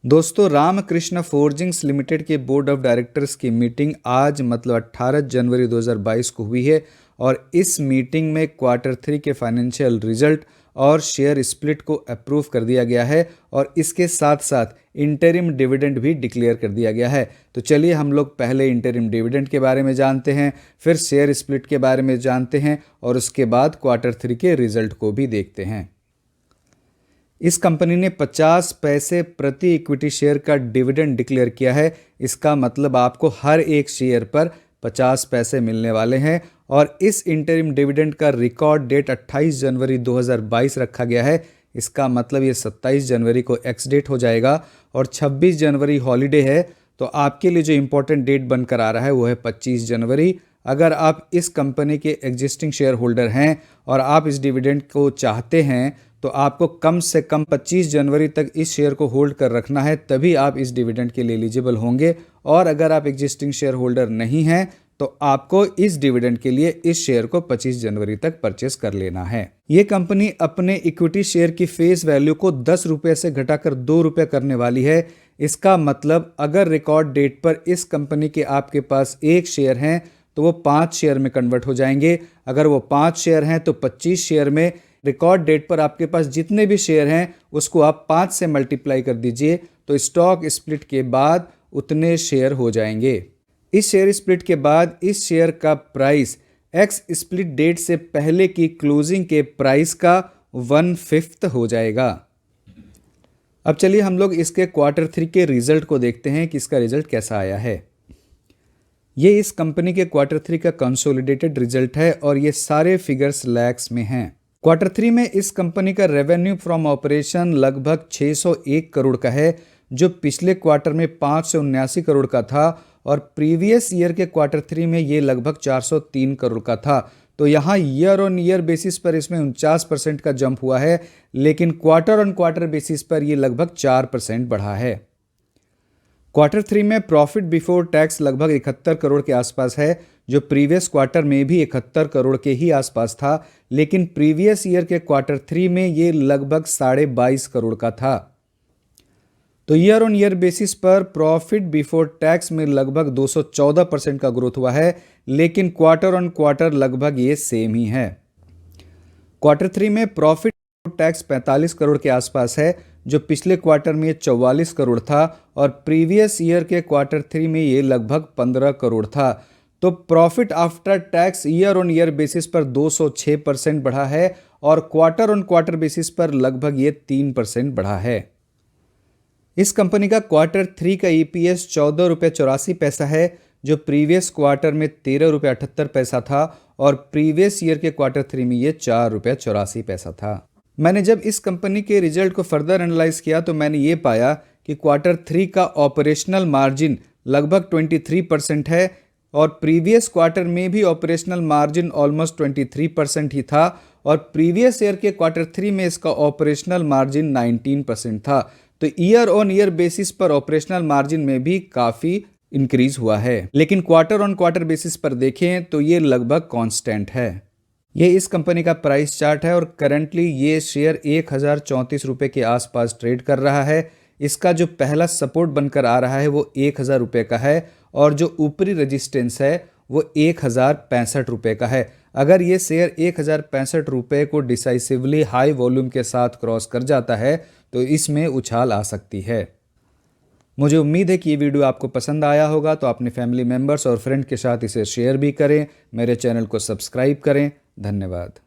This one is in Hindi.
दोस्तों, रामकृष्ण फोर्जिंग्स लिमिटेड के बोर्ड ऑफ डायरेक्टर्स की मीटिंग आज मतलब 18 जनवरी 2022 को हुई है और इस मीटिंग में क्वार्टर 3 के फाइनेंशियल रिजल्ट और शेयर स्प्लिट को अप्रूव कर दिया गया है और इसके साथ साथ इंटरिम डिविडेंड भी डिक्लेयर कर दिया गया है। तो चलिए हम लोग पहले इंटरिम डिविडेंड के बारे में जानते हैं, फिर शेयर स्प्लिट के बारे में जानते हैं और उसके बाद क्वार्टर 3 के रिजल्ट को भी देखते हैं। इस कंपनी ने 50 पैसे प्रति इक्विटी शेयर का डिविडेंड डिक्लेयर किया है। इसका मतलब आपको हर एक शेयर पर 50 पैसे मिलने वाले हैं और इस इंटरिम डिविडेंड का रिकॉर्ड डेट 28 जनवरी 2022 रखा गया है। इसका मतलब ये 27 जनवरी को एक्स डेट हो जाएगा और 26 जनवरी हॉलीडे है, तो आपके लिए जो इम्पोर्टेंट डेट बनकर आ रहा है वो है 25 जनवरी। अगर आप इस कंपनी के एग्जिस्टिंग शेयर होल्डर हैं और आप इस डिविडेंड को चाहते हैं तो आपको कम से कम 25 जनवरी तक इस शेयर को होल्ड कर रखना है, तभी आप इस डिविडेंड के लिए एलिजिबल होंगे। और अगर आप एग्जिस्टिंग शेयर होल्डर नहीं हैं तो आपको इस डिविडेंड के लिए इस शेयर को 25 जनवरी तक परचेस कर लेना है। ये कंपनी अपने इक्विटी शेयर की फेस वैल्यू को 10 रुपये से घटाकर 2 रुपये करने वाली है। इसका मतलब अगर रिकॉर्ड डेट पर इस कंपनी के आपके पास एक शेयर हैं तो वो 5 शेयर में कन्वर्ट हो जाएंगे। अगर वो 5 शेयर हैं तो 25 शेयर में। रिकॉर्ड डेट पर आपके पास जितने भी शेयर हैं उसको आप 5 से मल्टीप्लाई कर दीजिए तो स्टॉक स्प्लिट के बाद उतने शेयर हो जाएंगे। इस शेयर स्प्लिट के बाद इस शेयर का प्राइस एक्स स्प्लिट डेट से पहले की क्लोजिंग के प्राइस का 1/5 हो जाएगा। अब चलिए हम लोग इसके क्वार्टर 3 के रिजल्ट को देखते हैं कि इसका रिजल्ट कैसा आया है। ये इस कंपनी के क्वार्टर 3 का कंसोलिडेटेड रिजल्ट है और ये सारे फिगर्स लैक्स में हैं। क्वार्टर 3 में इस कंपनी का रेवेन्यू फ्रॉम ऑपरेशन लगभग 601 करोड़ का है, जो पिछले क्वार्टर में 579 करोड़ का था और प्रीवियस ईयर के क्वार्टर 3 में ये लगभग 403 करोड़ का था। तो यहाँ ईयर ऑन ईयर बेसिस पर इसमें 49% का जंप हुआ है, लेकिन क्वार्टर ऑन क्वार्टर बेसिस पर ये लगभग 4% बढ़ा है। क्वार्टर 3 में प्रॉफिट बिफोर टैक्स लगभग 71 करोड़ के आसपास है, जो प्रीवियस क्वार्टर में भी 71 करोड़ के ही आसपास था, लेकिन प्रीवियस ईयर के क्वार्टर 3 में ये लगभग 22.5 करोड़ का था। तो ईयर ऑन ईयर बेसिस पर प्रॉफिट बिफोर टैक्स में लगभग 214% का ग्रोथ हुआ है, लेकिन क्वार्टर ऑन क्वार्टर लगभग ये सेम ही है। क्वार्टर 3 में प्रॉफिट बिफोर टैक्स 45 करोड़ के आसपास है, जो पिछले क्वार्टर में 44 करोड़ था और प्रीवियस ईयर के क्वार्टर 3 में ये लगभग 15 करोड़ था। तो profit after tax year on year basis पर 206% बढ़ा है और क्वार्टर ऑन क्वार्टर बेसिस पर लगभग ये 3% बढ़ा है। इस कंपनी का क्वार्टर 3 का ईपीएस 14 रुपये 84 पैसा है, जो प्रीवियस क्वार्टर में 13 रुपये 78 पैसा था और प्रीवियस ईयर के क्वार्टर 3 में ये 4 रुपये 84 पैसा था। मैंने जब इस कंपनी के रिजल्ट को फर्दर एनालाइज किया तो मैंने ये पाया कि क्वार्टर 3 का ऑपरेशनल मार्जिन लगभग 23% है और प्रीवियस क्वार्टर में भी ऑपरेशनल मार्जिन ऑलमोस्ट 23% ही था और प्रीवियस ईयर के क्वार्टर 3 में इसका ऑपरेशनल मार्जिन 19% था। तो ईयर ऑन ईयर बेसिस पर ऑपरेशनल मार्जिन में भी काफ़ी इंक्रीज हुआ है, लेकिन क्वार्टर ऑन क्वार्टर बेसिस पर देखें तो ये लगभग कांस्टेंट है। ये इस कंपनी का प्राइस चार्ट है और करंटली ये शेयर 1034 रुपये के आसपास ट्रेड कर रहा है। इसका जो पहला सपोर्ट बनकर आ रहा है वो 1000 रुपये का है और जो ऊपरी रेजिस्टेंस है वो 1065 रुपये का है। अगर ये शेयर 1065 रुपये को डिसाइसिवली हाई वॉल्यूम के साथ क्रॉस कर जाता है तो इसमें उछाल आ सकती है। मुझे उम्मीद है कि ये वीडियो आपको पसंद आया होगा, तो अपने फैमिली मेम्बर्स और फ्रेंड के साथ इसे शेयर भी करें। मेरे चैनल को सब्सक्राइब करें। धन्यवाद।